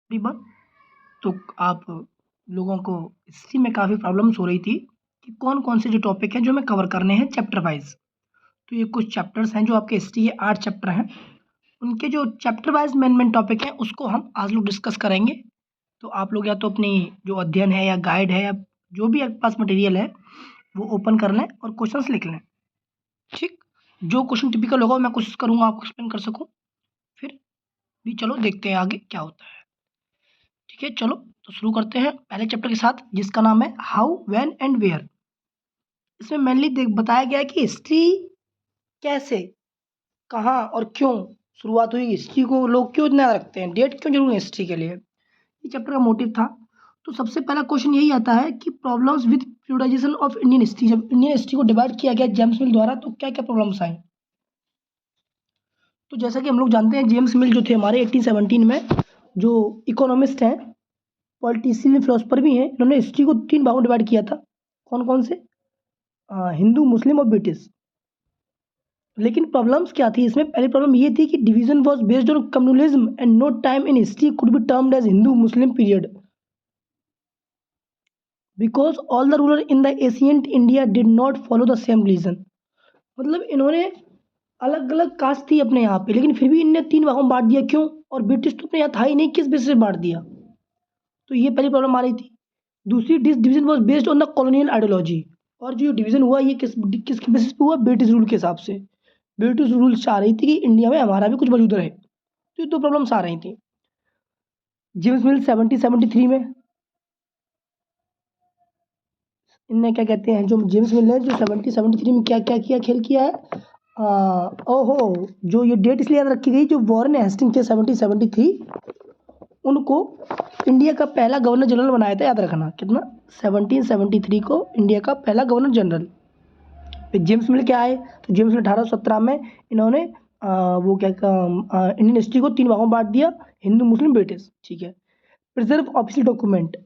तकरीबन। तो आप लोगों को हिस्ट्री में काफ़ी प्रॉब्लम्स हो रही थी कि कौन-कौन से जो टॉपिक हैं जो हमें कवर करने हैं चैप्टर वाइज़। तो ये कुछ चैप्टर्स हैं जो आपके हिस्ट्री के 8 चैप्टर हैं। उनके जो चैप्टर वाइज़ मेन टॉपिक हैं उसको हम आज लोग डिस्कस करेंगे। तो आप लोग या तो अपनी जो अध्ययन है या गाइड है या जो भी आपके पास मटेरियल है वो ओपन कर लें और क्वेश्चंस लिख लें। ठीक? जो क्वेश्चन टिपिकल होगा मैं कोशिश करूँगा आपको एक्सप्लेन कर सकूँ। फिर भी चलो देखते हैं आगे क्या होता है। ठीक है, चलो तो शुरू करते हैं पहले चैप्टर के साथ जिसका नाम है हाउ, व्हेन एंड वेयर। इसमें मेनली बताया गया है कि हिस्ट्री कैसे, कहाँ और क्यों शुरुआत हुई, हिस्ट्री को लोग क्यों इतना रखते हैं, डेट क्यों जरूरी है हिस्ट्री के लिए। ये चैप्टर का मोटिव था। तो सबसे पहला क्वेश्चन यही आता है कि problems with periodisation of Indian history. जब इंडियन हिस्ट्री को डिवाइड किया गया जेम्स मिल द्वारा तो क्या क्या प्रॉब्लम्स आई। तो जैसा कि हम लोग जानते हैं जेम्स मिल जो थे हमारे 1817 में, जो इकोनॉमिस्ट हैं, पॉलिटिशियन, फिलोसफर भी हैं, इन्होंने हिस्ट्री को 3 भागों में डिवाइड किया था। कौन कौन से? हिंदू, मुस्लिम और ब्रिटिश। लेकिन प्रॉब्लम्स क्या थी इसमें? पहली प्रॉब्लम ये थी कि division was based on communalism and no time in history could be termed as Hindu Muslim period because all the ruler in the ancient India did not follow the same religion. मतलब इन्होंने अलग अलग कास्ट थी अपने यहाँ पे, लेकिन फिर भी इनने 3 भागों में बांट दिया। क्यों? और ब्रिटिश तो अपने यहाँ था ही नहीं, किस बेसिस पे बांट दिया? तो ये पहली प्रॉब्लम आ रही थी। दूसरी, this division was based on the colonial ideology. और जो डिवीजन हुआ ये किसके बेसिस पे हुआ? ब्रिटिश रूल के हिसाब से। ब्रिटिश रूल चाह रही थी कि इंडिया में हमारा भी कुछ वजूद रहे। तो ये 2 प्रॉब्लम्स आ रही थी। जेम्स मिल 1773 में इनने क्या कहते हैं, जो जेम्स मिल ने जो 1773 में क्या क्या किया, खेल किया है। ओहो, जो ये डेट इसलिए याद रखी गई, जो वॉरेन हेस्टिंग थे 1773, उनको इंडिया का पहला गवर्नर जनरल बनाया था। याद रखना कितना, 1773 को इंडिया का पहला गवर्नर जनरल। फिर जेम्स मिल क्या आए, तो जेम्स मिल 1817 में इन्होंने वो क्या इंडियन हिस्ट्री को 3 भागों में बांट दिया, हिंदू, मुस्लिम, ब्रिटिश। ठीक है। प्रिजर्व ऑफिशियल डॉक्यूमेंट,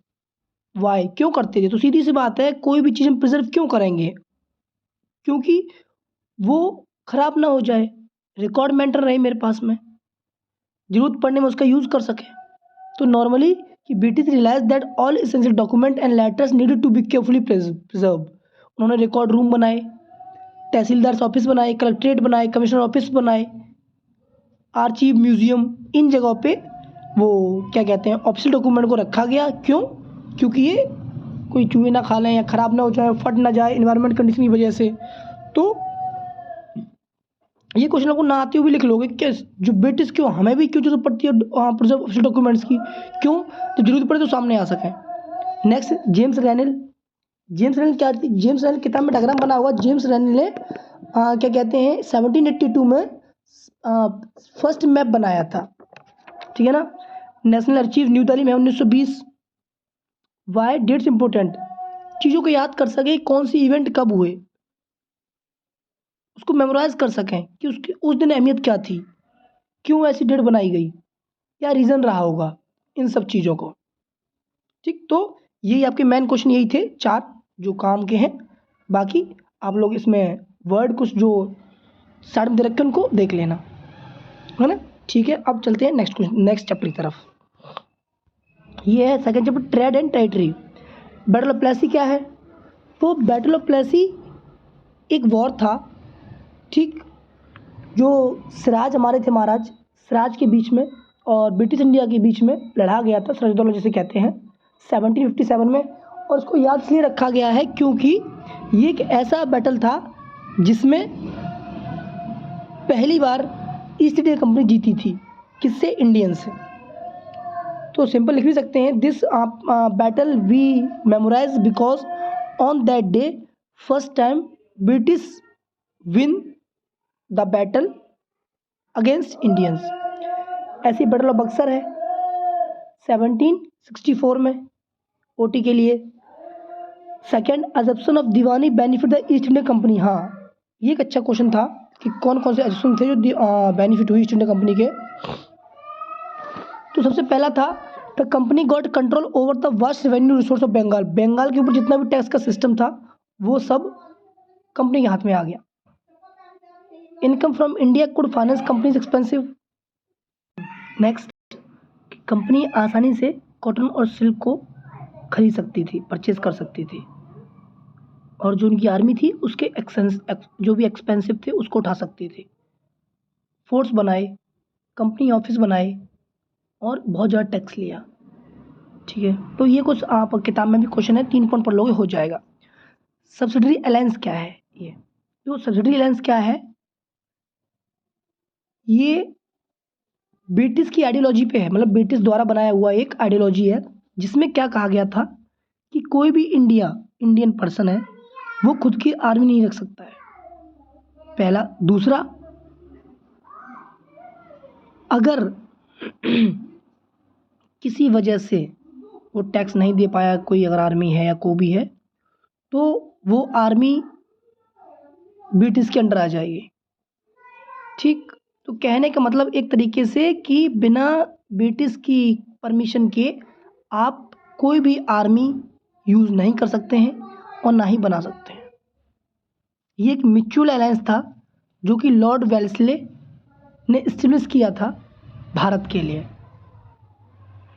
वाई, क्यों करते थे? तो सीधी सी बात है, कोई भी चीज़ हम प्रिजर्व क्यों करेंगे? क्योंकि वो खराब ना हो जाए, रिकॉर्ड मेंटेन रहे मेरे पास में, जरूरत पड़ने में उसका यूज़ कर सके। तो नॉर्मली कि British realise that all essential document and letters needed to be carefully preserve. उन्होंने रिकॉर्ड रूम बनाए, तहसीलदार ऑफिस बनाए, कलेक्ट्रेट बनाए, कमिश्नर ऑफिस बनाए, आर्चीव, म्यूजियम, इन जगहों पे वो क्या कहते हैं ऑफिशियल डॉक्यूमेंट को रखा गया। क्यों? क्योंकि ये कोई चूहे ना खा लें या ख़राब ना हो जाए, फट ना जाए इन्वायरमेंट कंडीशन की वजह से। तो ये क्वेश्चन आपको ना आते हुए भी लिख लोगे कि जो ब्रिटिश, क्यों हमें भी क्यों जरूरत पड़ती है प्रिजर्व ऑफिशियल डॉक्यूमेंट्स की? क्यों? तो जरूरत पड़े तो सामने आ सके। Next, James renal. James renal क्या थी? जेम्स रैनल किताब में डायग्राम बना हुआ। जेम्स रैनल ने क्या कहते हैं 1782 में फर्स्ट मैप बनाया था। ठीक है ना। नेशनल आर्चीव न्यू दिल्ली में 1920। वाई डेट्स इंपॉर्टेंट, चीज़ों को याद कर सके कौन सी इवेंट कब हुए, उसको मेमोराइज कर सकें कि उसकी उस दिन अहमियत क्या थी, क्यों ऐसी डेट बनाई गई, क्या रीज़न रहा होगा, इन सब चीज़ों को। ठीक, तो यही आपके मेन क्वेश्चन यही थे 4 जो काम के हैं। बाकी आप लोग इसमें वर्ड कुछ जो साइड में दे रखे उनको देख लेना, है ना। ठीक है, अब चलते हैं नेक्स्ट चैप्टर की तरफ। ये है second chapter, trade and territory. Battle of Plassey क्या है? तो बैटल ऑफ प्लेसी एक वॉर था, ठीक, जो सिराज हमारे थे, महाराज सिराज के बीच में और ब्रिटिश इंडिया के बीच में लड़ा गया था, सिराजुद्दौला जिसे कहते हैं, 1757 में। और उसको याद इसलिए रखा गया है क्योंकि ये एक ऐसा बैटल था जिसमें पहली बार ईस्ट इंडिया कंपनी जीती थी। किससे? इंडियन से। तो सिंपल लिख भी सकते हैं, this battle we memorise because on that day first time British win the battle against Indians. ऐसी बैटल ऑफ बक्सर है 1764 में ओटी के लिए। Second, adoption of Deewani benefit the East India Company. हाँ, ये एक अच्छा क्वेश्चन था कि कौन कौन से एजप्शन थे जो बेनिफिट हुई ईस्ट इंडिया कंपनी के। तो सबसे पहला था the company got control over the vast revenue resource of Bengal. Bengal के ऊपर जितना भी टैक्स का सिस्टम था वो सब कंपनी के हाथ में आ गया। Income from India could finance companies expensive. Next, company आसानी से कॉटन और सिल्क को खरीद सकती थी, परचेज कर सकती थी, और जो उनकी आर्मी थी उसके जो भी एक्सपेंसिव थे उसको उठा सकती थी। फोर्ट्स बनाए, कंपनी ऑफिस बनाए और बहुत ज़्यादा टैक्स लिया। ठीक है, तो ये कुछ आप किताब में भी क्वेश्चन है, 3 पॉइंट पढ़ लोगे हो जाएगा। सब्सिडरी अलायंस क्या है? ये तो सब्सिडरी अलायंस क्या है, ये ब्रिटिश की आइडियोलॉजी पे है, मतलब ब्रिटिश द्वारा बनाया हुआ एक आइडियोलॉजी है, जिसमें क्या कहा गया था कि कोई भी इंडियन पर्सन है वो खुद की आर्मी नहीं रख सकता है, पहला। दूसरा, अगर किसी वजह से वो टैक्स नहीं दे पाया, कोई अगर आर्मी है या कोई भी है, तो वो आर्मी ब्रिटिश के अंडर आ जाएगी। ठीक, तो कहने का मतलब एक तरीके से कि बिना ब्रिटिश की परमिशन के आप कोई भी आर्मी यूज़ नहीं कर सकते हैं और ना ही बना सकते हैं। ये एक म्यूचुअल अलायंस था जो कि लॉर्ड वेल्लेस्ली ने इस्टेब्लिश किया था भारत के लिए।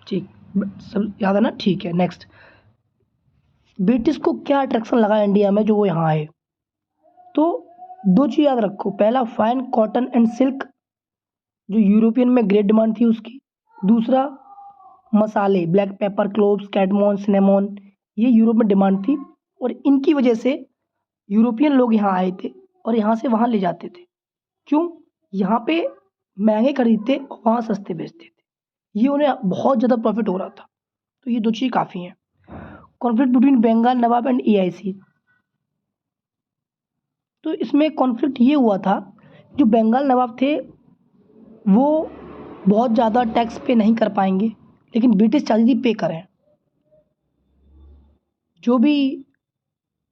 ठीक, सब याद है ना? ठीक है, नेक्स्ट। ब्रिटिश को क्या अट्रैक्शन लगा इंडिया में जो वो यहाँ आए? तो 2 चीज़ याद रखो, पहला फाइन कॉटन एंड सिल्क, जो यूरोपियन में ग्रेट डिमांड थी उसकी। दूसरा, मसाले, ब्लैक पेपर, क्लोव्स, कैडमोन, सिनेमोन, ये यूरोप में डिमांड थी, और इनकी वजह से यूरोपियन लोग यहाँ आए थे और यहाँ से वहाँ ले जाते थे। क्यों? यहाँ पे महंगे खरीदते और वहाँ सस्ते बेचते थे, ये उन्हें बहुत ज़्यादा प्रॉफिट हो रहा था। तो ये 2 चीज़ काफ़ी हैं। Conflict between Bengal nawab and AIC, तो इसमें कॉन्फ्लिक्ट ये हुआ था, जो बंगाल नवाब थे वो बहुत ज़्यादा टैक्स पे नहीं कर पाएंगे, लेकिन ब्रिटिश चाहती थी पे करें। जो भी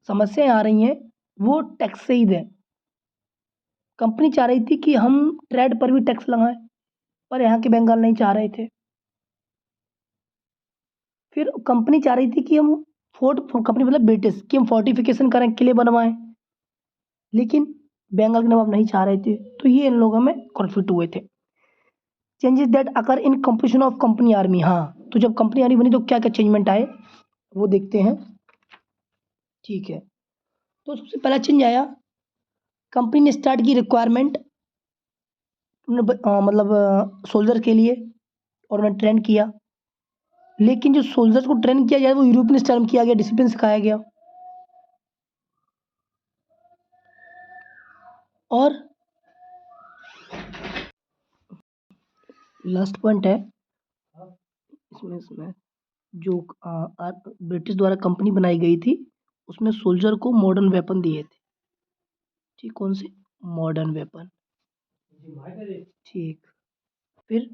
समस्याएं आ रही हैं वो टैक्स से ही दें। कंपनी चाह रही थी कि हम ट्रेड पर भी टैक्स लगाएं, पर यहाँ के बंगाल नहीं चाह रहे थे। फिर कंपनी चाह रही थी कि हम कंपनी मतलब ब्रिटिश, कि हम फोर्टिफिकेशन करें, किले बनवाएं, लेकिन बंगाल के नवाब नहीं चाह रहे थे। तो ये इन लोगों में कॉन्फ्लिक्ट हुए थे। Changes that occur in composition of company army, हाँ, तो जब कंपनी आर्मी बनी तो क्या क्या चेंजमेंट आए वो देखते हैं। ठीक है, तो सबसे पहला चेंज आया, कंपनी ने स्टार्ट की रिक्वायरमेंट मतलब सोल्जर के लिए, और उन्हें ट्रेन किया, लेकिन जो सोल्जर्स को ट्रेन किया जाए वो यूरोपियन स्टाइल में किया गया, डिसिप्लिन सिखाया गया। और लास्ट पॉइंट है इसमें जो ब्रिटिश द्वारा कंपनी बनाई गई थी उसमें सोल्जर को मॉडर्न वेपन दिए थे। ठीक, कौन से? Modern weapon. ठीक, फिर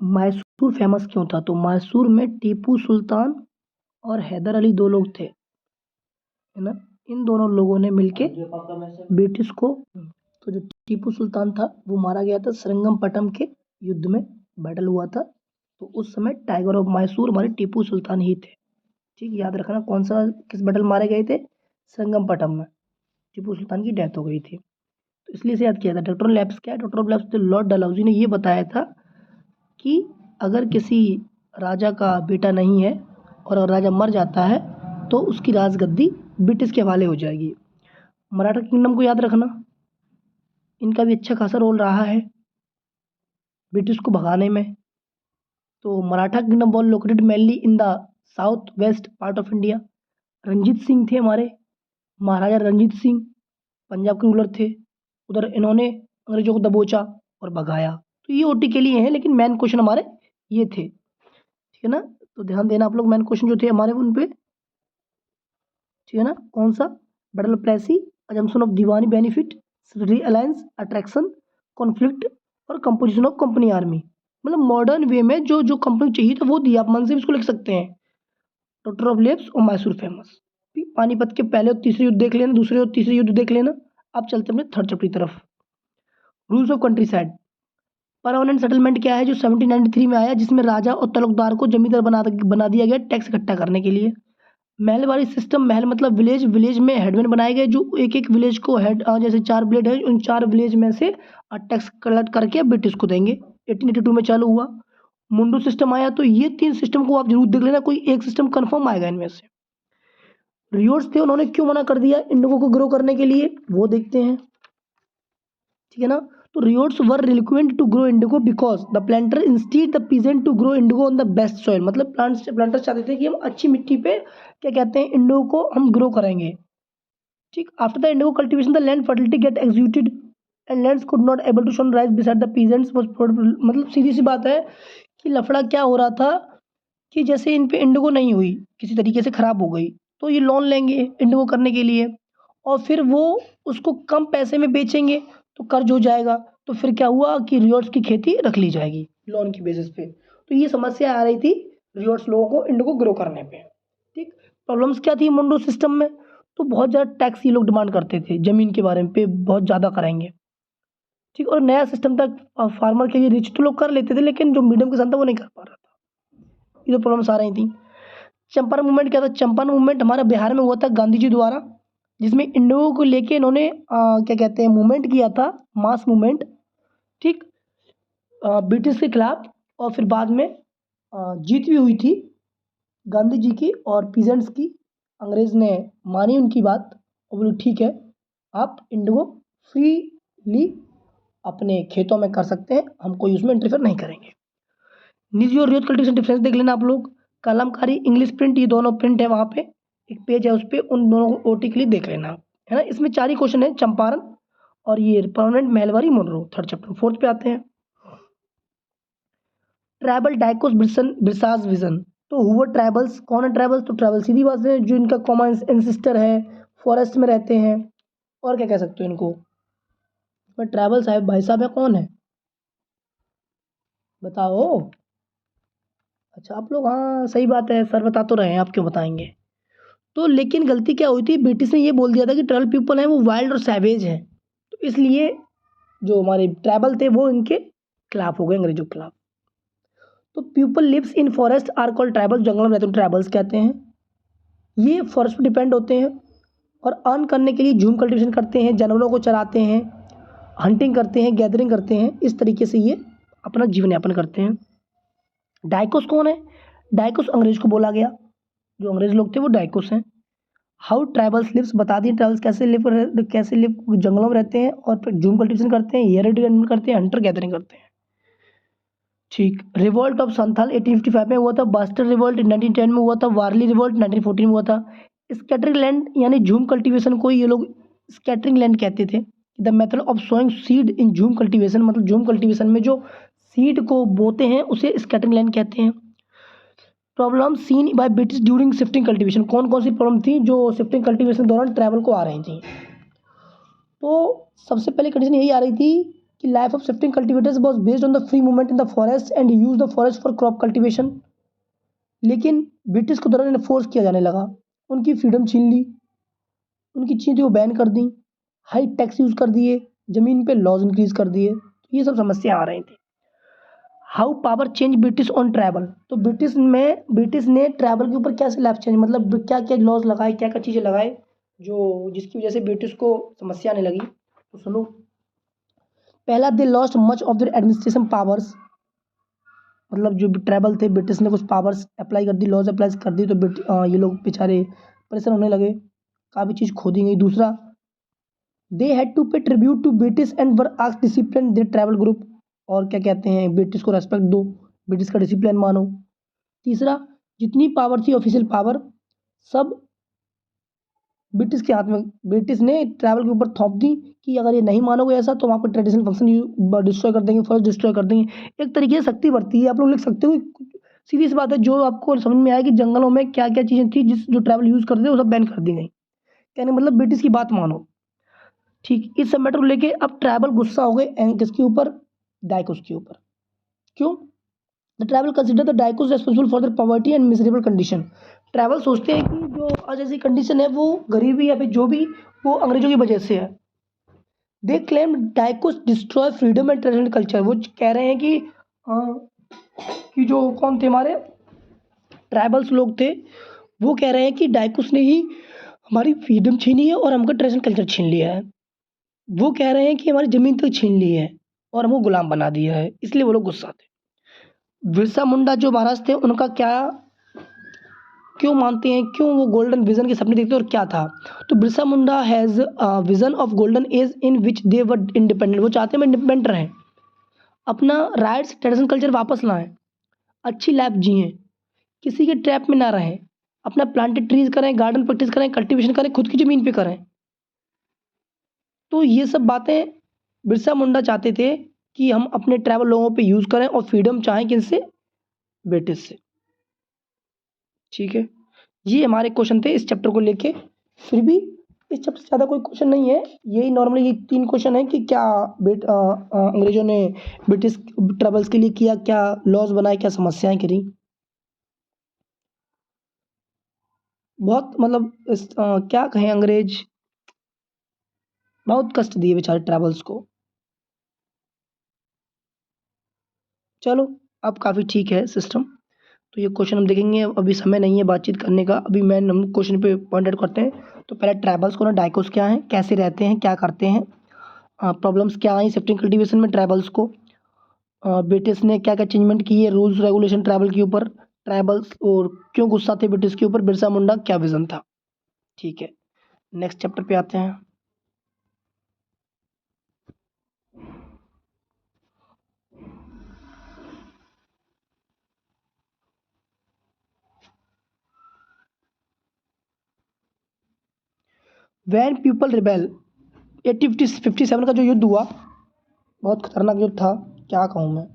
मैसूर फेमस क्यों था? तो मैसूर में टीपू सुल्तान और हैदर अली 2 लोग थे, है ना? इन दोनों लोगों ने मिलके ब्रिटिश को, तो जो टीपू सुल्तान था वो मारा गया था श्रीरंगपट्टनम के युद्ध में, बैटल हुआ था। तो उस समय टाइगर ऑफ मैसूर हमारे टीपू सुल्तान ही थे। ठीक, याद रखना कौन सा, किस बैटल मारे गए थे? श्रीरंगपट्टनम में टीपू सुल्तान की डेथ हो गई थी, तो इसलिए से याद किया था। डॉक्टर लैब्स क्या है? Doctor of labs Lord Dalhousie ने ये बताया था कि अगर किसी राजा का बेटा नहीं है और अगर राजा मर जाता है तो उसकी राजगद्दी ब्रिटिश के हवाले हो जाएगी। मराठा किंगडम को याद रखना, इनका भी अच्छा खासा रोल रहा है ब्रिटिश को भगाने में। तो Maratha kingdom was located mainly in the south west part of India. Ranjit Singh थे हमारे, महाराजा रंजीत सिंह पंजाब के रूलर थे, उधर इन्होंने अंग्रेजों को दबोचा और भगाया। तो ये ओटी के लिए है, लेकिन मेन क्वेश्चन हमारे ये थे। ठीक है ना? तो ध्यान देना आप लोग, मेन क्वेश्चन जो थे हमारे उन पे। ठीक है ना? कौन सा? Battle of Plassey, assumption of Deewani benefit, subsidiary alliance, attraction, conflict और कंपोजिशन ऑफ कंपनी आर्मी। मतलब मॉडर्न वे में जो जो कंपनी चाहिए तो वो दिया, आप मन से भी इसको लिख सकते हैं। डॉक्टर ऑफ लेब्स और मैसूर फेमस। पानीपत के पहले और तीसरे युद्ध देख लेना, दूसरे और तीसरे युद्ध देख लेना। अब चलते हैं अपने थर्ड चैप्टर की तरफ। Rules of country side. Permanent settlement क्या है? जो 1793 में आया, जिसमें राजा और तलुकदार को जमींदार बना दिया गया टैक्स इकट्ठा करने के लिए। महलवाड़ी सिस्टम, महल मतलब विलेज, विलेज में हेडमैन बनाए गए जो एक एक विलेज को हेड, जैसे 4 विलेज है, उन 4 विलेज में से टैक्स कलेक्ट करके ब्रिटिश को देंगे। 1882 में चालू हुआ। मुंडू सिस्टम आया। तो ये 3 सिस्टम को आप जरूर देख लेना, कोई एक सिस्टम कंफर्म आएगा इनमें से। रियोट्स थे, उन्होंने क्यों मना कर दिया इंडिगो को ग्रो करने के लिए, वो देखते हैं, ठीक है ना। तो ryots were reluctant to grow indigo because the planter instead the peasant to grow indigo on the best soil, मतलब प्लांटर्स चाहते थे कि हम अच्छी मिट्टी पे क्या कहते हैं इंडिगो को हम ग्रो करेंगे, ठीक। After the indigo cultivation the land fertility get executed and lands could not able to shun rise beside the peasants was, मतलब सीधी सी बात है कि लफड़ा क्या हो रहा था कि जैसे इन पे इंडिगो नहीं हुई, किसी तरीके से खराब हो गई, तो ये लोन लेंगे इंडिगो करने के लिए और फिर वो उसको कम पैसे में बेचेंगे तो कर्ज हो जाएगा। तो फिर क्या हुआ कि रियोट्स की खेती रख ली जाएगी लोन की बेसिस पे। तो ये समस्या आ रही थी रियोट्स लोगों को इंडिगो ग्रो करने पे, ठीक। प्रॉब्लम्स क्या थी मुंडो सिस्टम में, तो बहुत ज़्यादा टैक्स ये लोग डिमांड करते थे, ज़मीन के बारे में पे बहुत ज़्यादा कराएंगे, ठीक। और नया सिस्टम तक फार्मर के लिए रिच तो लोग कर लेते थे, लेकिन जो मीडियम किसान था वो नहीं कर पा रहा था। ये तो प्रॉब्लम्स आ रही थी। चंपारण मूवमेंट क्या था, चंपारण मूवमेंट हमारे बिहार में हुआ था गांधी जी द्वारा, जिसमें इंडिगो को लेके इन्होंने क्या कहते हैं मूवमेंट किया था, मास मूवमेंट, ठीक, ब्रिटिश के खिलाफ। और फिर बाद में जीत भी हुई थी गांधी जी की और पीजेंट्स की। अंग्रेज ने मानी उनकी बात और बोले ठीक है, आप इंडिगो फ्रीली अपने खेतों में कर सकते हैं, हम कोई उसमें इंटरफेयर नहीं करेंगे। निजी और रियल कल्टीवेशन डिफरेंस देख लेना आप लोग। कलमकारी, इंग्लिश प्रिंट, ये दोनों प्रिंट है वहाँ पे, एक पेज है उस पे, उन दोनों को ओटी के लिए देख लेना, है ना। इसमें 4 ही क्वेश्चन है, चंपारण और ये permanent, Mahalwari, Munro. Third chapter, fourth पे आते हैं। ट्राइबल डाइकोस ब्रिसास विजन, तो हुआ ट्राइबल्स, कौन है ट्राइबल्स, तो ट्राइबल सीधी बात है जो इनका कॉमन एंसेस्टर है, फॉरेस्ट में रहते हैं, और क्या कह सकते हो इनको। पर ट्राइबल साहब भाई साहब है, कौन है बताओ। अच्छा आप लोग, हाँ सही बात है, सर बता तो रहे हैं, आप क्यों बताएंगे। तो लेकिन गलती क्या हुई थी, ब्रिटिश ने ये बोल दिया था कि ट्राइबल पीपल हैं वो वाइल्ड और सैवेज हैं, तो इसलिए जो हमारे ट्राइबल थे वो इनके खिलाफ हो गए, अंग्रेजों के खिलाफ। तो people lives in forest are called tribal, जंगल में रहते हैं ट्राइबल्स कहते हैं। ये फॉरेस्ट पर डिपेंड होते हैं और अर्न करने के लिए झूम कल्टीवेशन करते हैं, जानवरों को चराते हैं, हंटिंग करते हैं, गैदरिंग करते हैं, इस तरीके से ये अपना जीवन यापन करते हैं। डाइकोस कौन है, डाइकोस अंग्रेज को बोला गया, जो अंग्रेज लोग थे वो डाइकोस हैं। हाउ ट्राइबल्स लिव्स, बता दिए ट्राइबल्स कैसे लिव, जंगलों में रहते हैं और फिर जूम कल्टीवेशन करते हैं, हेरिटेज करते हैं, हंटर गैदरिंग करते हैं, ठीक। रिवोल्ट ऑफ संथाल 1855 में हुआ था, बास्टर रिवोल्ट 1910 में हुआ था, वारली रिवोल्ट 1914 में हुआ था। स्कैटरिंग लैंड यानी झूम कल्टीवेशन को ये लोग स्कैटरिंग लैंड कहते थे। The method of sowing seed in jhum cultivation, मतलब झूम कल्टीवेशन में जो सीड को बोते हैं उसे स्कैटरिंग लैंड कहते हैं। Problem seen by British during shifting cultivation, कौन कौन सी प्रॉब्लम थी जो शिफ्टिंग कल्टीवेशन के दौरान ट्रैवल को आ रही थी। तो सबसे पहले कंडीशन यही आ रही थी कि life of shifting cultivators was based on the free movement in the forest and use the forest for crop cultivation. लेकिन ब्रिटिश के दौरान इन्हें फोर्स किया जाने लगा, उनकी फ्रीडम छीन ली, उनकी चीज़ें वो बैन कर दी, हाई टैक्स यूज़ कर दिए, ज़मीन पे लॉज इंक्रीज कर दिए, ये सब समस्या आ रही थी। How power change British on travel, तो ब्रिटिश ने ट्रैवल के ऊपर क्या स्लैब चेंज, मतलब क्या क्या लॉज लगाए, क्या क्या चीज़ें लगाए जो जिसकी वजह से ब्रिटिश को समस्या आने लगी। तो सुनो, पहला, they lost much of their administration powers, मतलब जो ट्रैवल थे ब्रिटिश ने कुछ पावर्स अप्लाई कर दी, लॉज अप्लाई कर दी, तो ये लोग बेचारे परेशान होने लगे, काफ़ी चीज़ खो दी गई। दूसरा, they had to pay tribute to British and were asked discipline their travel group, और क्या कहते हैं ब्रिटिश को रेस्पेक्ट दो, ब्रिटिश का डिसिप्लिन मानो। तीसरा, जितनी पावर थी ऑफिशियल पावर सब ब्रिटिश के हाथ में, ब्रिटिश ने ट्रैवल के ऊपर थोप दी कि अगर ये नहीं मानोगे ऐसा तो हम आपका ट्रेडिशनल फंक्शन डिस्ट्रॉय कर देंगे, फॉरेस्ट डिस्ट्रॉय कर देंगे। एक तरीके से शक्ति बढ़ती है, आप लोग लिख सकते हो। सीधी सी बात है, जो आपको समझ में आया कि जंगलों में क्या क्या चीज़ें थी जिस जो ट्रैवल यूज़ करते थे वो सब बैन कर दी गई, कहने मतलब ब्रिटिश की बात मानो, ठीक। इस सब मैटर को लेके अब ट्राइबल गुस्सा हो गए किसके ऊपर, डाइकोस के ऊपर। क्यों, the tribal consider the dikus responsible for their poverty and miserable condition. Tribal सोचते हैं कि जो आज ऐसी कंडीशन है वो गरीबी या फिर जो भी वो अंग्रेजों की वजह से है। They claim dikus destroy freedom and traditional culture, वो कह रहे हैं कि जो कौन थे हमारे ट्राइबल्स लोग थे वो कह रहे हैं कि डाइकोस ने ही हमारी फ्रीडम छीनी है और हमका ट्रेडिशनल कल्चर छीन लिया है। वो कह रहे हैं कि हमारी ज़मीन तक छीन ली है और हमको गुलाम बना दिया है, इसलिए वो लोग गुस्सा थे। बिरसा मुंडा जो महाराज थे उनका क्या, क्यों मानते हैं, क्यों वो गोल्डन विजन के सपने देखते और क्या था? तो Birsa Munda has vision of golden age in which they were independent. वो चाहते हैं हम इंडिपेंडेंट रहें, अपना राइट्स ट्रेडिशनल कल्चर वापस लाएं, अच्छी लाइफ जिएं, किसी के ट्रैप में ना रहें, अपना प्लांटेड ट्रीज करें, गार्डन प्रैक्टिस करें, कल्टीवेशन करें, खुद की ज़मीन पे करें। तो ये सब बातें बिरसा मुंडा चाहते थे कि हम अपने ट्राइबल लोगों पे यूज़ करें और फ्रीडम चाहें किससे? ब्रिटिश से। ठीक है, ये हमारे क्वेश्चन थे इस चैप्टर को लेके। फिर भी इस चैप्टर से ज़्यादा कोई क्वेश्चन नहीं है, यही नॉर्मली ये 3 क्वेश्चन है कि क्या अंग्रेजों ने ब्रिटिश ट्राइबल्स के लिए किया, क्या लॉज बनाए, क्या समस्याएं करी। बहुत मतलब क्या कहें, अंग्रेज बहुत कष्ट दिए बेचारे ट्राइबल्स को। चलो अब काफ़ी ठीक है सिस्टम, तो ये क्वेश्चन हम देखेंगे। अभी समय नहीं है बातचीत करने का, अभी मैं हम क्वेश्चन पे पॉइंट आउट करते हैं। तो पहले ट्राइबल्स को ना, डाइकोस क्या है, कैसे रहते हैं, क्या करते हैं, प्रॉब्लम्स क्या आई शिफ्टिंग कल्टीवेशन में ट्राइबल्स को, ब्रिटिश ने क्या क्या चेंजमेंट की है रूल्स रेगुलेशन ट्राइबल के ऊपर, ट्राइबल्स और क्यों गुस्सा थे ब्रिटिश के ऊपर, बिरसा मुंडा क्या विजन था। ठीक है, नेक्स्ट चैप्टर पे आते हैं। वैन पीपल रिबेल, 1857 का जो युद्ध हुआ बहुत खतरनाक युद्ध था, क्या कहूँ मैं।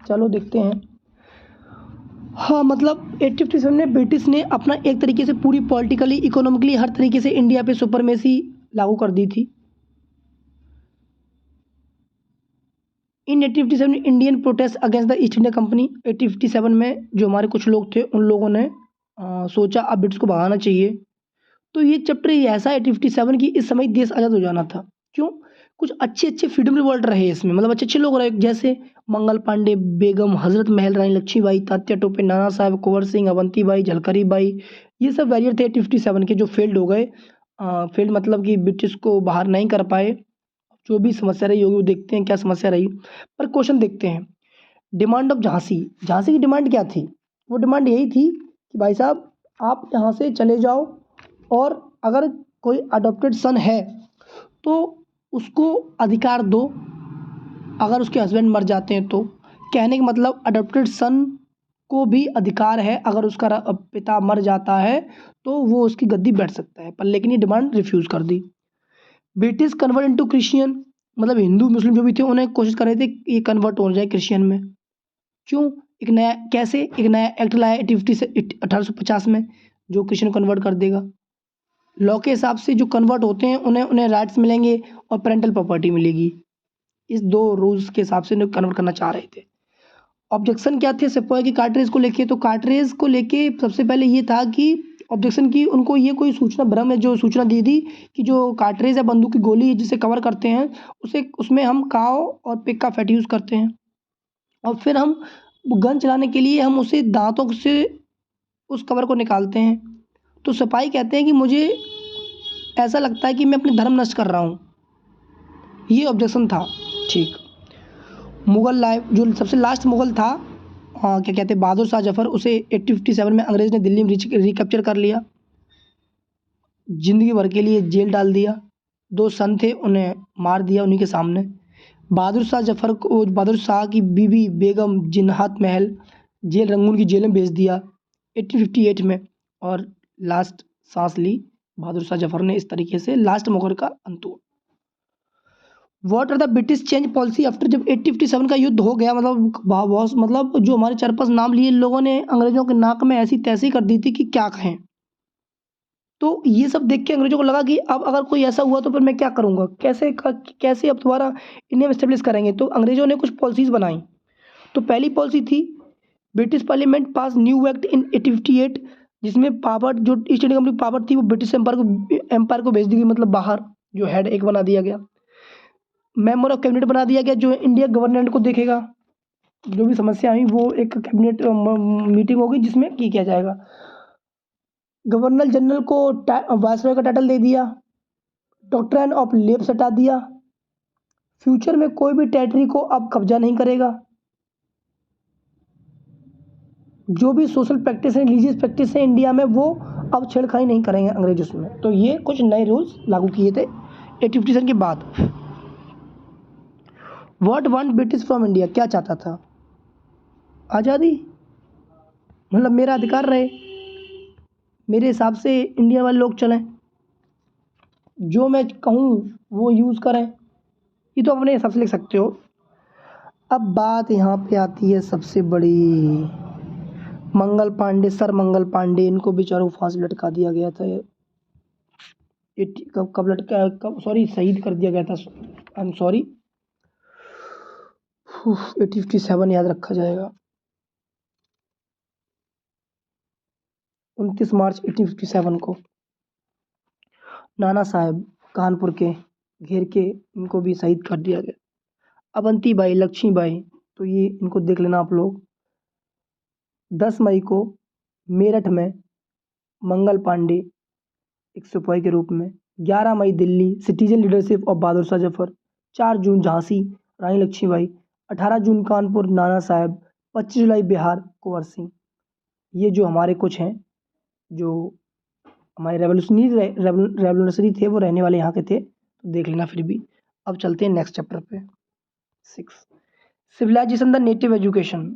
चलो देखते हैं। हाँ मतलब 1857 में ब्रिटिश ने अपना एक तरीके से पूरी पॉलिटिकली इकोनॉमिकली हर तरीके से इंडिया पे सुपरमेसी लागू कर दी थी। इन 1857 Indian protest against the East India company, 1857 में जो हमारे कुछ लोग थे उन लोगों ने सोचा अब ब्रिटिश को भगाना चाहिए। तो ये चैप्टर ऐसा है 1857 की, इस समय देश आज़ाद हो जाना था। क्यों? कुछ अच्छे अच्छे फ्रीडम रिवॉल्ट रहे इसमें, मतलब अच्छे अच्छे लोग रहे, जैसे मंगल पांडे, बेगम हजरत महल, रानी लक्ष्मीबाई, तात्या टोपे, नाना साहब, कुंवर सिंह, अवंतीबाई, झलकरी बाई, ये सब वॉरियर थे 1857 के जो फेल्ड हो गए। फेल्ड मतलब कि ब्रिटिश को बाहर नहीं कर पाए। जो भी समस्या रही होगी वो देखते हैं क्या समस्या रही, पर क्वेश्चन देखते हैं। डिमांड ऑफ झांसी, झांसी की डिमांड क्या थी? वो डिमांड यही थी कि भाई साहब आप यहाँ से चले जाओ और अगर कोई अडॉप्टेड सन है तो उसको अधिकार दो, अगर उसके हस्बैंड मर जाते हैं तो। कहने का मतलब अडॉप्टेड सन को भी अधिकार है, अगर उसका पिता मर जाता है तो वो उसकी गद्दी बैठ सकता है, पर लेकिन ये डिमांड रिफ्यूज़ कर दी। ब्रिटिश कन्वर्ट इनटू क्रिश्चियन, मतलब हिंदू मुस्लिम जो भी थे उन्हें कोशिश कर रहे थे कि ये कन्वर्ट हो जाए क्रिश्चियन में। क्यों? एक नया कैसे एक नया एक्ट लाया 1850 में जो क्रिश्चियन कन्वर्ट कर देगा। लॉ के हिसाब से जो कन्वर्ट होते हैं उन्हें उन्हें राइट्स मिलेंगे और पेरेंटल प्रॉपर्टी मिलेगी। इस 2 रूल्स के हिसाब से उन्हें कन्वर्ट करना चाह रहे थे। ऑब्जेक्शन क्या थे सेपोय की कार्ट्रिज को लेके? तो कार्ट्रिज को लेके सबसे पहले ये था कि ऑब्जेक्शन की उनको ये कोई सूचना भ्रम है जो सूचना दी थी कि जो कार्ट्रिज या बंदूक की गोली जिसे कवर करते हैं उसे उसमें हम काव और पिग का फैट यूज़ करते हैं और फिर हम गन चलाने के लिए हम उसे दांतों से उस कवर को निकालते हैं। तो सिपाही कहते हैं कि मुझे ऐसा लगता है कि मैं अपने धर्म नष्ट कर रहा हूँ, ये ऑब्जेक्शन था। ठीक, मुग़ल लाइफ जो सबसे लास्ट मुग़ल था, क्या कहते हैं, बहादुर शाह जफ़र, उसे 1857 में अंग्रेज़ ने दिल्ली में रिकैप्चर कर लिया, ज़िंदगी भर के लिए जेल डाल दिया। 2 सन थे उन्हें मार दिया उन्हीं के सामने। बहादुर शाह जफ़र को बहादुर शाह की बीवी बेगम जिन्नात महल जेल रंगून की जेल में भेज दिया 1858 में, और लास्ट सांस ली बहादुर शाह जफ़र ने। इस तरीके से लास्ट मुग़ल का अंत हुआ। What are the British change policy after, जब 1857 का युद्ध हो गया, मतलब जो हमारे 4-5 नाम लिए लोगों ने अंग्रेजों के नाक में ऐसी तैसी कर दी थी कि क्या कहें। तो ये सब देख के अंग्रेजों को लगा कि अब अगर कोई ऐसा हुआ तो फिर मैं क्या करूँगा, कैसे अब दोबारा इंडिया में स्टेब्लिश करेंगे। तो अंग्रेजों ने कुछ पॉलिसीज़ बनाई। तो पहली पॉलिसी थी British parliament pass new act in 1858, जिसमें पावर जो ईस्ट इंडिया कंपनी पावर थी वो ब्रिटिश एम्पायर को भेज दी गई, मतलब बाहर जो हेड एक बना दिया गया। मेंबर ऑफ कैबिनेट बना दिया गया जो इंडिया गवर्नमेंट को देखेगा, जो भी समस्या आई वो एक कैबिनेट मीटिंग होगी जिसमें किया जाएगा। गवर्नर जनरल को वायसरॉय का टाइटल दे दिया। डॉक्ट्रिन ऑफ लेप्स हटा दिया। फ्यूचर में कोई भी टेरिटरी को अब कब्जा नहीं करेगा। जो भी सोशल प्रैक्टिस है, रिलीजियस प्रैक्टिस है इंडिया में, वो अब छेड़खानी नहीं करेंगे अंग्रेज उसमें। तो ये कुछ नए रूल्स लागू किए थे 1857 के बाद। What want British from India, क्या चाहता था? आज़ादी, मतलब मेरा अधिकार रहे, मेरे हिसाब से इंडिया वाले लोग चलें, जो मैं कहूँ वो यूज़ करें। ये तो अपने हिसाब से लिख सकते हो। अब बात यहाँ पे आती है सबसे बड़ी, मंगल पांडे, सर मंगल पांडे, इनको बेचारों फांसी लटका दिया गया था। कब लटका, कब, सॉरी, शहीद कर दिया गया था। आई एम सॉरी, 1857 याद रखा जाएगा। 29 मार्च 1857 को नाना साहब कानपुर के घेर के इनको भी शहीद कर दिया गया। अवंती बाई, लक्ष्मी बाई, तो ये इनको देख लेना आप लोग। 10 मई को मेरठ में मंगल पांडे एक सिपाही के रूप में। 11 मई Delhi citizen leadership of Bahadur Shah Zafar. 4 जून झांसी रानी लक्ष्मीबाई। 18 जून कानपुर नाना साहब। 25 जुलाई बिहार कुंवर सिंह। ये जो हमारे कुछ हैं, जो हमारे रेवोल्यूशनरी थे, वो रहने वाले यहाँ के थे, तो देख लेना फिर भी। अब चलते हैं नेक्स्ट चैप्टर पे। 6 सिविलाइजेशन द नेटिव एजुकेशन,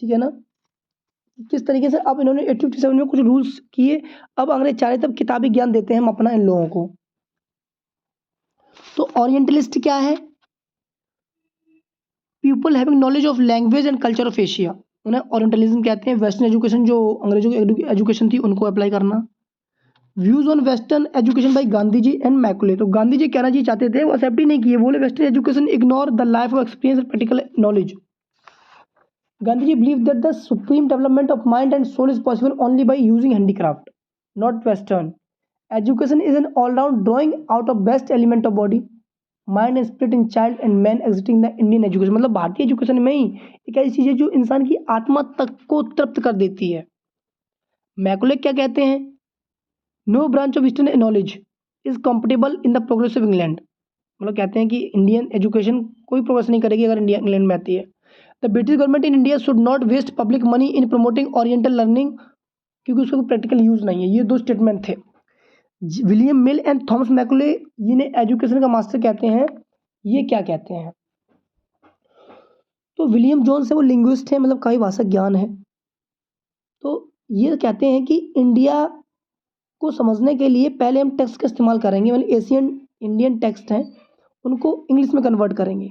ठीक है ना। किस तरीके से अब इन्होंने 1857 में कुछ रूल्स किए। अब अंग्रेज चाह रहे तब किताबी ज्ञान देते हैं हम अपना इन लोगों को। तो ओरिएंटलिस्ट क्या है? People having knowledge of language and culture of Asia, उन्हें ओरिएंटलिज्म कहते हैं। वेस्टर्न एजुकेशन, जो अंग्रेजों की एजुकेशन थी, उनको अप्लाई करना। Views on western education by Gandhi ji and Macaulay, तो गांधी जी कहना जी चाहते थे, वो एक्सेप्ट ही नहीं किए। बोले western education ignore the life of experience and practical knowledge. Gandhi ji believe that the supreme development of mind and soul is possible only by using handicraft, not western education is an all round drawing out of best element of body mind and spirit in child and man existing the Indian education. मतलब भारतीय education में ही एक ऐसी चीज है जो इंसान की आत्मा तक को तृप्त कर देती है। मैकुले क्या कहते हैं? No branch of eastern knowledge is comfortable in the progressive England, मतलब कहते हैं कि इंडियन एजुकेशन कोई प्रोग्रेस नहीं करेगी अगर इंडिया इंग्लैंड में आती है। The British government in India should not waste public money in promoting oriental learning, क्योंकि उसका कोई प्रैक्टिकल यूज नहीं है। ये 2 स्टेटमेंट थे। William mill and Thomas Macaulay, जिन्हें एजुकेशन का मास्टर कहते हैं, ये क्या कहते हैं? तो विलियम जोन्स है, वो लिंग्विस्ट है, मतलब कई भाषा ज्ञान है। तो ये कहते हैं कि इंडिया को समझने के लिए पहले हम टेक्स्ट का इस्तेमाल करेंगे, मतलब एशियन इंडियन टेक्स्ट हैं, उनको इंग्लिश में कन्वर्ट करेंगे।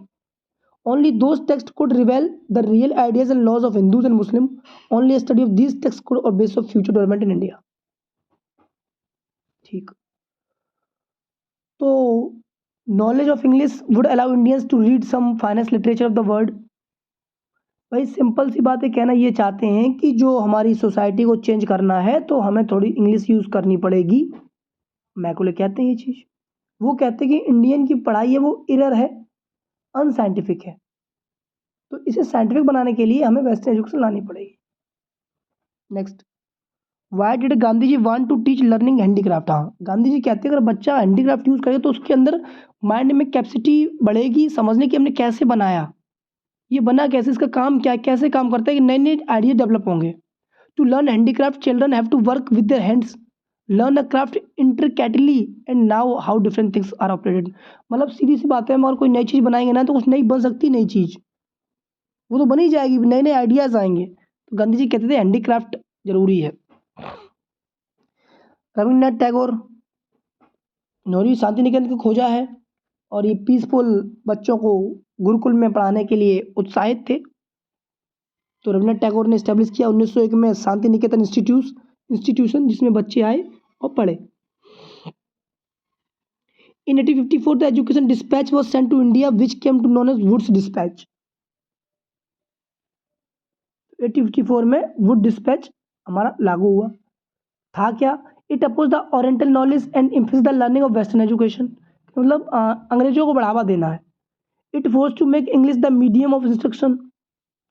Only those text could reveal the real ideas and laws of Hindus and Muslim. Only study of these text could और base of future development in India. ठीक। तो knowledge of English would allow Indians to read some finest literature of the world. भाई simple सी बात है, कहना ये चाहते हैं कि जो हमारी सोसाइटी को चेंज करना है तो हमें थोड़ी इंग्लिश यूज़ करनी पड़ेगी। मैकुले कहते हैं ये चीज़। वो कहते हैं कि इंडियन की पढ़ाई है वो इरर है, अनसाइंटिफिक है, तो इसे साइंटिफिक बनाने के लिए हमें वेस्टर्न एजुकेशन लानी पड़ेगी। Next, why did Gandhi ji want to teach learning handicraft? हाँ, गांधी जी कहते हैं अगर बच्चा हैंडीक्राफ्ट यूज़ करे तो उसके अंदर माइंड में कैपेसिटी बढ़ेगी समझने की, हमने कैसे बनाया, ये बना कैसे, इसका काम क्या है, कैसे काम करता है, कि नए नए आइडिया डेवलप होंगे। To learn handicraft children have to work with their hands, learn a craft intricately and now how different things are operated. मतलब सीधी सी बात है, हम अगर कोई नई चीज़ बनाएंगे ना तो कुछ नई बन सकती नई चीज़, वो तो बनी जाएगी, नए नए आइडियाज़ आएंगे। तो गांधी जी कहते थे हैंडीक्राफ्ट जरूरी है। रविन्द्रनाथ टैगोर, इन्होंने शांति निकेतन को खोजा है और ये पीसफुल बच्चों को गुरुकुल में पढ़ाने के लिए उत्साहित थे। तो रविन्द्रनाथ टैगोर ने इस्टेब्लिश किया 1901 में शांति निकेतन इंस्टीट्यूशन, जिसमें बच्चे आए और पढ़े। In 1854 the education dispatch was sent to India which came to known as Wood's dispatch। 1854 में वुड डिस्पैच हमारा लागू हुआ। था क्या? It oppose the oriental knowledge and emphasis the learning of western education, मतलब अंग्रेजों को बढ़ावा देना है। It force to make English the medium of instruction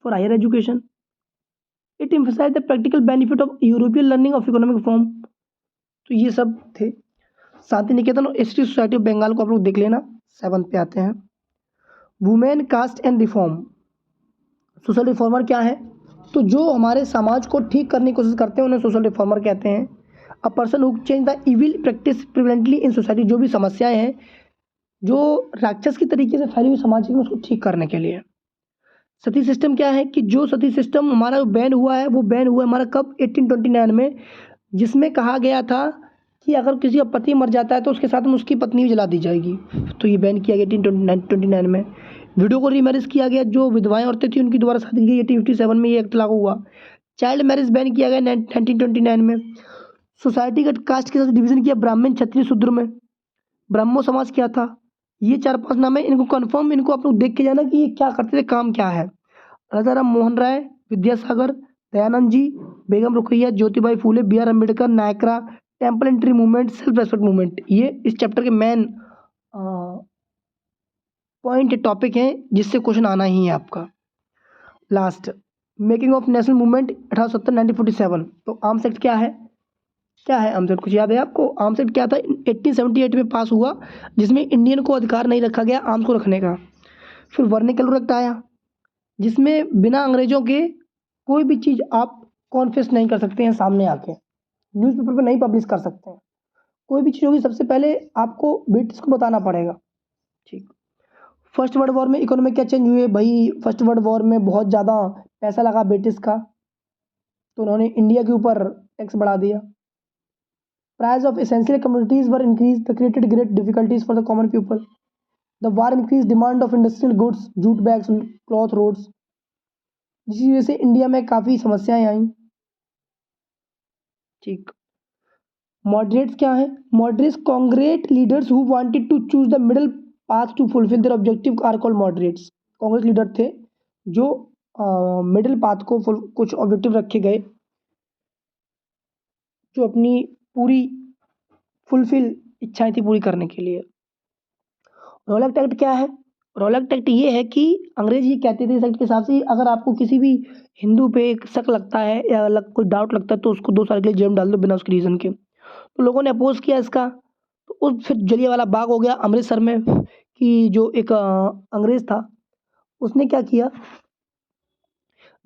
for higher education. It emphasize the practical benefit of European learning of economic reform. तो ये सब थे। शांति निकेतन और एसटी सोसाइटी ऑफ बंगाल को आप लोग देख लेना। 7th पे आते हैं। Women caste and reform. Social reformer क्या है? तो जो हमारे समाज को ठीक करने की कोशिश करते हैं उन्हें सोशल रिफॉर्मर कहते हैं। A person who change the evil practice prevalently in society. जो भी समस्याएं हैं जो राक्षस की तरीके से फैली हुई समाज में उसको ठीक करने के लिए। सती सिस्टम क्या है? कि जो सती सिस्टम हमारा बैन हुआ है वो बैन हुआ हमारा कब? 1829 में, जिसमें कहा गया था कि अगर किसी का पति मर जाता है तो उसके साथ में उसकी पत्नी भी जला दी जाएगी। तो ये बैन किया गया 1829 में। विडो को रीमैरिज किया गया। जो विधवाएं औरतें थी उनकी दोबारा शादी की गई। 1857 में ये एक्ट लागू हुआ। चाइल्ड मैरिज बैन किया गया 1929 में। सोसाइटी का कास्ट के साथ डिवीजन किया ब्राह्मण क्षत्रिय शूद्र में। ब्रह्मो समाज क्या था? ये 4-5 नाम है, इनको कन्फर्म, इनको आप लोग देख के जाना कि ये क्या करते थे, काम क्या है। Raja Ram Mohan Roy, Vidyasagar, Dayanand ji, Begum Rukaiya, Jyotibai Phule, B R Ambedkar, Naicker, temple entry movement, self respect movement. ये इस चैप्टर के मेन पॉइंट टॉपिक हैं जिससे क्वेश्चन आना ही है आपका। Last, making of national movement 1870 1947। तो आर्म्स एक्ट क्या है? क्या है आर्म्स एक्ट? कुछ याद है आपको? आर्म्स एक्ट क्या था? 1878 में पास हुआ, जिसमें इंडियन को अधिकार नहीं रखा गया आर्म्स को रखने का। फिर वर्निकल एक्ट आया, जिसमें बिना अंग्रेजों के कोई भी चीज़ आप कॉन्फेस नहीं कर सकते हैं सामने आके, न्यूज़पेपर पर नहीं पब्लिश कर सकते हैं। कोई भी चीज़ होगी सबसे पहले आपको ब्रिटिश को बताना पड़ेगा। ठीक। फर्स्ट वर्ल्ड वॉर में इकोनॉमी क्या चेंज हुए? भाई फर्स्ट वर्ल्ड वॉर में बहुत ज़्यादा पैसा लगा ब्रिटिश का, तो उन्होंने इंडिया के ऊपर टैक्स बढ़ा दिया। Price of essential communities were increase the created great difficulties for the common people. The war increase demand of industrial goods, jute bags, cloth, roads, जिसकी वजह से इंडिया में काफ़ी समस्याएं आई। ठीक। मॉडरेट्स क्या है? Moderates Congress leaders who wanted to choose the middle path to fulfil their objective are called moderates. Congress leader थे जो मिडिल पाथ को कुछ ऑब्जेक्टिव रखे गए जो अपनी पूरी फुलफिल इच्छाएं थी पूरी करने के लिए। रॉलेट एक्ट क्या है? रॉलेट एक्ट ये है कि अंग्रेज ये कहते थे इस एक्ट के हिसाब से, अगर आपको किसी भी हिंदू पे एक शक लगता है या कोई डाउट लगता है तो उसको 2 साल के लिए जेल में डाल दो बिना उसके रीज़न के। तो लोगों ने अपोज किया इसका, तो उस फिर जलियांवाला बाग हो गया अमृतसर में, कि जो एक अंग्रेज था उसने क्या किया,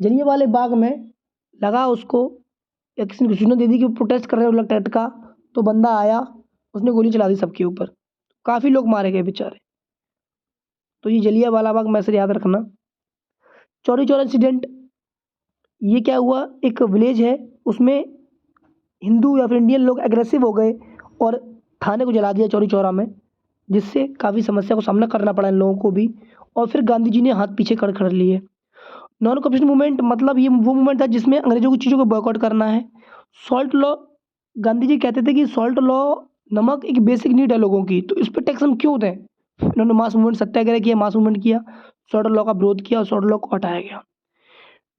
जलियांवाले बाग में लगा उसको, या किसी ने सूचना दे दी कि वो प्रोटेस्ट कर रहे हैं रॉलेट एक्ट का, तो बंदा आया, उसने गोली चला दी सबके ऊपर, काफ़ी लोग मारे गए बेचारे। तो ये जलियांवाला बाग मैसेज याद रखना। चौरी चौरा इंसिडेंट, ये क्या हुआ, एक विलेज है उसमें हिंदू या फिर इंडियन लोग एग्रेसिव हो गए और थाने को जला दिया चौरी चौरा में, जिससे काफ़ी समस्या को सामना करना पड़ा इन लोगों को भी, और फिर गांधी जी ने हाथ पीछे कर लिए। नॉन कॉपरेशन मूवमेंट, मतलब ये वो मूवमेंट था जिसमें अंग्रेजों की चीज़ों को बॉयकॉट करना है। सॉल्ट लॉ, गांधी जी कहते थे कि सॉल्ट लॉ, नमक एक बेसिक नीड है लोगों की, तो इस पर टैक्स हम क्यों दें। इन्होंने मास मूवमेंट, सत्याग्रह किया, मास मूवमेंट किया, सॉल्ट लॉ का विरोध किया और सॉल्ट लॉ को हटाया गया।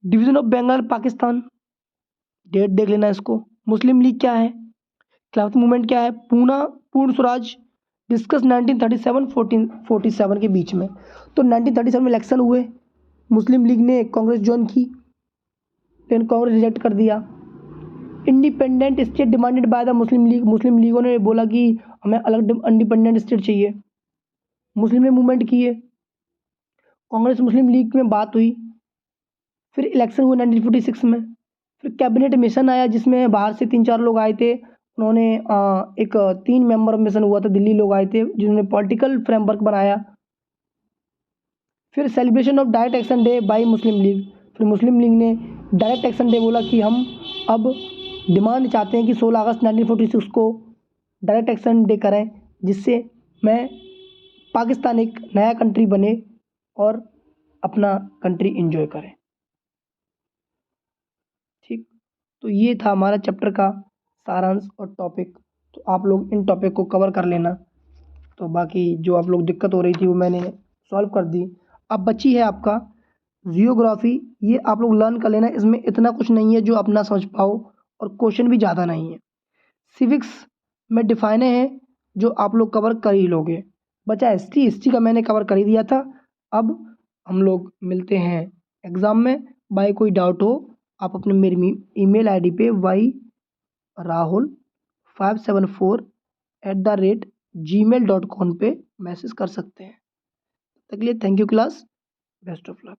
Division of Bengal Pakistan, date देख लेना इसको। मुस्लिम लीग क्या है? खिलाफत मूवमेंट क्या है? पूर्ण स्वराज डिस्कस 1937-47 के बीच में। तो 1937 में इलेक्शन हुए, मुस्लिम लीग ने कांग्रेस ज्वाइन की, लेकिन कांग्रेस रिजेक्ट कर दिया। Independent state demanded by the Muslim League, Muslim लीगों ने बोला कि हमें अलग इंडिपेंडेंट स्टेट चाहिए, मुस्लिम ने मूवमेंट किए, कांग्रेस मुस्लिम लीग में बात हुई, फिर इलेक्शन हुए 1946 में। फिर कैबिनेट मिशन आया जिसमें बाहर से 3-4 लोग आए थे, उन्होंने एक 3 मेंबर मिशन हुआ था, दिल्ली लोग आए थे जिन्होंने पॉलिटिकल फ्रेमवर्क बनाया। फिर celebration of direct action day bye Muslim league, फिर मुस्लिम लीग ने डायरेक्ट एक्शन डे बोला कि हम अब डिमांड चाहते हैं कि 16 अगस्त 1946 को डायरेक्ट एक्शन डे करें, जिससे मैं पाकिस्तान एक नया कंट्री बने और अपना कंट्री एंजॉय करें। ठीक, तो ये था हमारा चैप्टर का सारांश और टॉपिक। तो आप लोग इन टॉपिक को कवर कर लेना। तो बाकी जो आप लोग दिक्कत हो रही थी वो मैंने सॉल्व कर दी। अब बची है आपका जियोग्राफी, ये आप लोग लर्न कर लेना, इसमें इतना कुछ नहीं है जो आप ना समझ पाओ और क्वेश्चन भी ज़्यादा नहीं है। सिविक्स में डिफाइने हैं जो आप लोग कवर कर ही लोगे। बचा हिस्ट्री का मैंने कवर कर ही दिया था। अब हम लोग मिलते हैं एग्ज़ाम में। बाय कोई डाउट हो आप अपने मेरी ईमेल आईडी पे yRahul574@gmail.com पे मैसेज कर सकते हैं। तब तक के लिए thank you class, best of luck.